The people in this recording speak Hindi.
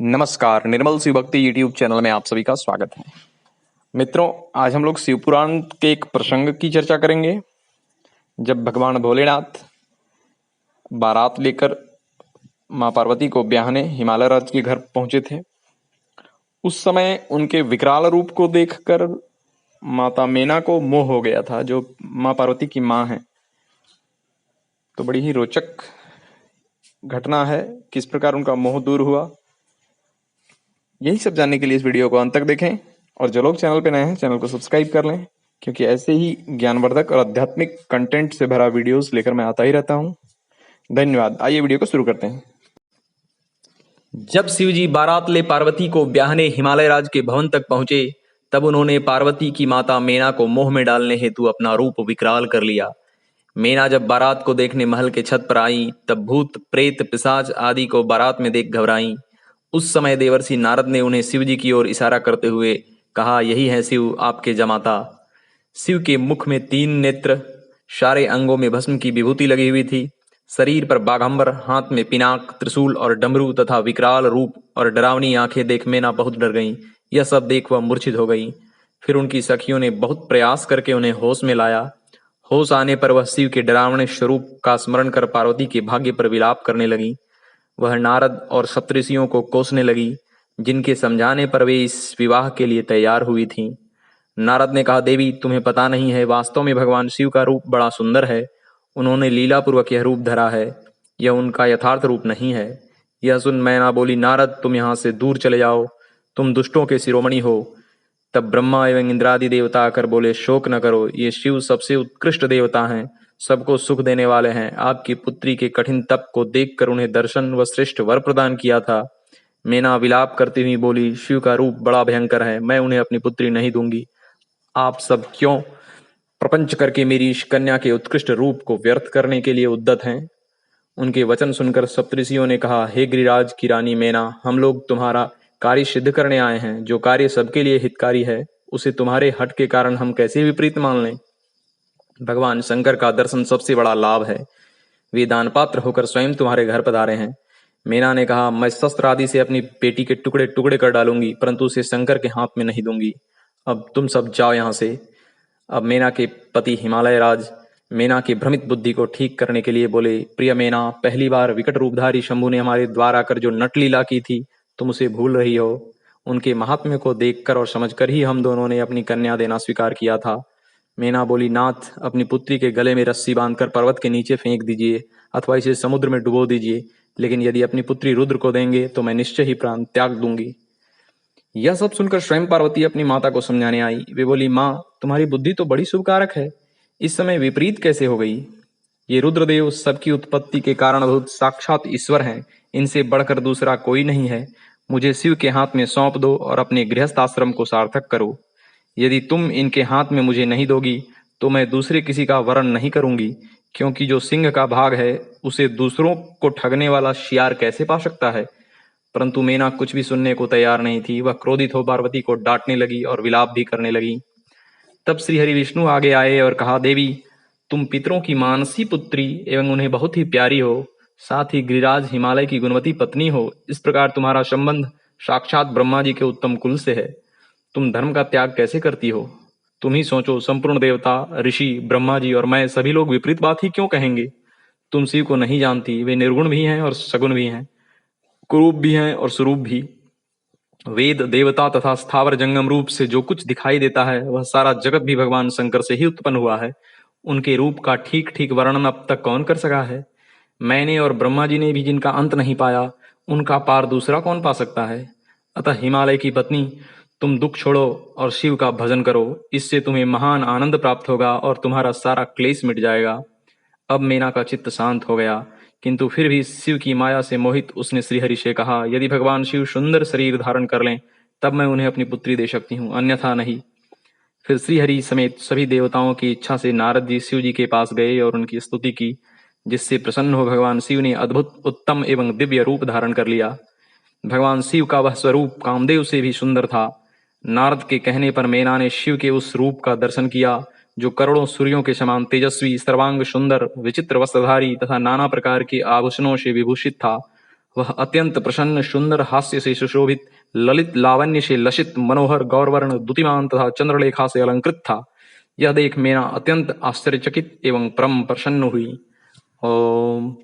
नमस्कार, निर्मल शिव भक्ति यूट्यूब चैनल में आप सभी का स्वागत है। मित्रों, आज हम लोग शिव पुराण के एक प्रसंग की चर्चा करेंगे। जब भगवान भोलेनाथ बारात लेकर माँ पार्वती को ब्याहने हिमालय राज्य के घर पहुंचे थे, उस समय उनके विकराल रूप को देखकर माता मेना को मोह हो गया था, जो माँ पार्वती की माँ है। तो बड़ी ही रोचक घटना है, किस प्रकार उनका मोह दूर हुआ। यही सब जानने के लिए इस वीडियो को अंत तक देखें और जो लोग चैनल पे नए हैं चैनल को सब्सक्राइब कर लें, क्योंकि ऐसे ही ज्ञानवर्धक और आध्यात्मिक कंटेंट से भरा वीडियोस लेकर मैं आता ही रहता हूं। धन्यवाद। आइए वीडियो को शुरू करते हैं। जब शिवजी बारात ले पार्वती को ब्याहने हिमालय राज के भवन तक पहुंचे, तब उन्होंने पार्वती की माता मेना को मोह में डालने हेतु अपना रूप विकराल कर लिया। मेना जब बारात को देखने महल के छत पर आई, तब भूत प्रेत पिशाच आदि को बारात में देख घबराई। उस समय देवर्षि नारद ने उन्हें शिवजी की ओर इशारा करते हुए कहा, यही है शिव, आपके जमाता। शिव के मुख में 3 नेत्र, सारे अंगों में भस्म की विभूति लगी हुई थी, शरीर पर बाघंबर, हाथ में पिनाक, त्रिशूल और डमरू तथा विकराल रूप और डरावनी आंखें देख मेना बहुत डर गईं। यह सब देख वह मूर्छित हो गई। फिर उनकी सखियों ने बहुत प्रयास करके उन्हें होश में लाया। होश आने पर वह शिव के डरावने स्वरूप का स्मरण कर पार्वती के भाग्य पर विलाप करने लगी। वह नारद और सप्तऋषियों को कोसने लगी, जिनके समझाने पर वे इस विवाह के लिए तैयार हुई थीं। नारद ने कहा, देवी, तुम्हें पता नहीं है, वास्तव में भगवान शिव का रूप बड़ा सुंदर है। उन्होंने लीलापूर्वक यह रूप धरा है, यह उनका यथार्थ रूप नहीं है। यह सुन मैना बोली, नारद, तुम यहाँ से दूर चले जाओ, तुम दुष्टों के शिरोमणि हो। तब ब्रह्मा एवं इंद्रादि देवता आकर बोले, शोक न करो, ये शिव सबसे उत्कृष्ट देवता हैं, सबको सुख देने वाले हैं। आपकी पुत्री के कठिन तप को देखकर उन्हें दर्शन व श्रेष्ठ वर प्रदान किया था। मेना विलाप करती हुई बोली, शिव का रूप बड़ा भयंकर है, मैं उन्हें अपनी पुत्री नहीं दूंगी। आप सब क्यों प्रपंच करके मेरी इस कन्या के उत्कृष्ट रूप को व्यर्थ करने के लिए उद्यत हैं? उनके वचन सुनकर सप्तऋषियों ने कहा, हे गिरिराज की रानी मेना, हम लोग तुम्हारा कार्य सिद्ध करने आए हैं। जो कार्य सबके लिए हितकारी है, उसे तुम्हारे हट के कारण हम कैसे विपरीत मान लें? भगवान शंकर का दर्शन सबसे बड़ा लाभ है। वे दान पात्र होकर स्वयं तुम्हारे घर पधारे हैं। मेना ने कहा, मैं शस्त्र आदि से अपनी बेटी के टुकड़े टुकड़े कर डालूंगी, परंतु उसे शंकर के हाथ में नहीं दूंगी। अब तुम सब जाओ यहाँ से। अब मेना के पति हिमालय राज मेना की भ्रमित बुद्धि को ठीक करने के लिए बोले, प्रिय मेना, पहली बार विकट रूपधारी शंभु ने हमारे द्वार आकर जो नटलीला की थी, तुम उसे भूल रही हो। उनके महात्म्य को देखकर और समझकर ही हम दोनों ने अपनी कन्या देना स्वीकार किया था। मेना बोली, नाथ, अपनी पुत्री के गले में रस्सी बांधकर पर्वत के नीचे फेंक दीजिए अथवा इसे समुद्र में डुबो दीजिए, लेकिन यदि अपनी पुत्री रुद्र को देंगे तो मैं निश्चय ही प्राण त्याग दूंगी। यह सब सुनकर स्वयं पार्वती अपनी माता को समझाने आई। वे बोली, माँ, तुम्हारी बुद्धि तो बड़ी शुभकारक है, इस समय विपरीत कैसे हो गई? ये रुद्रदेव सबकी उत्पत्ति के कारणभूत साक्षात ईश्वर हैं, इनसे बढ़कर दूसरा कोई नहीं है। मुझे शिव के हाथ में सौंप दो और अपने गृहस्थ आश्रम को सार्थक करो। यदि तुम इनके हाथ में मुझे नहीं दोगी तो मैं दूसरे किसी का वरण नहीं करूंगी, क्योंकि जो सिंह का भाग है उसे दूसरों को ठगने वाला शियार कैसे पा सकता है? परंतु मेना कुछ भी सुनने को तैयार नहीं थी। वह क्रोधित हो पार्वती को डांटने लगी और विलाप भी करने लगी। तब श्री हरि विष्णु आगे आए और कहा, देवी, तुम पितरों की मानसी पुत्री एवं उन्हें बहुत ही प्यारी हो, साथ ही गिरिराज हिमालय की गुणवती पत्नी हो। इस प्रकार तुम्हारा संबंध साक्षात ब्रह्मा जी के उत्तम कुल से है। तुम धर्म का त्याग कैसे करती हो? तुम ही सोचो, संपूर्ण देवता, ऋषि, ब्रह्मा जी और मैं सभी लोग विपरीत बात ही क्यों कहेंगे? तुम शिव को नहीं जानती, वे निर्गुण भी हैं और सगुण भी हैं, कुरूप भी हैं और स्वरूप भी। वेद, देवता तथा स्थावर जंगम रूप से जो कुछ दिखाई देता है, वह सारा जगत भी भगवान शंकर से ही उत्पन्न हुआ है। उनके रूप का ठीक ठीक वर्णन अब तक कौन कर सका है? मैंने और ब्रह्मा जी ने भी जिनका अंत नहीं पाया, उनका पार दूसरा कौन पा सकता है? अतः हिमालय की पत्नी, तुम दुख छोड़ो और शिव का भजन करो, इससे तुम्हें महान आनंद प्राप्त होगा और तुम्हारा सारा क्लेश मिट जाएगा। अब मेना का चित्त शांत हो गया, किंतु फिर भी शिव की माया से मोहित उसने श्रीहरि से कहा, यदि भगवान शिव सुंदर शरीर धारण कर लें तब मैं उन्हें अपनी पुत्री दे सकती हूँ, अन्यथा नहीं। फिर श्रीहरि समेत सभी देवताओं की इच्छा से नारद जी शिव जी के पास गए और उनकी स्तुति की, जिससे प्रसन्न हो भगवान शिव ने अद्भुत, उत्तम एवं दिव्य रूप धारण कर लिया। भगवान शिव का वह स्वरूप कामदेव से भी सुंदर था। नारद के कहने पर मेना ने शिव के उस रूप का दर्शन किया, जो करोड़ों सूर्यों के समान तेजस्वी, सर्वांग सुंदर, विचित्र वस्त्रधारी तथा नाना प्रकार के आभूषणों से विभूषित था। वह अत्यंत प्रसन्न, सुंदर, हास्य से सुशोभित, ललित लावण्य से लसित, मनोहर, गौरवर्ण, द्युतिमान तथा चंद्रलेखा से अलंकृत था। यह देख मीना अत्यंत आश्चर्यचकित एवं परम प्रसन्न हुई। ओम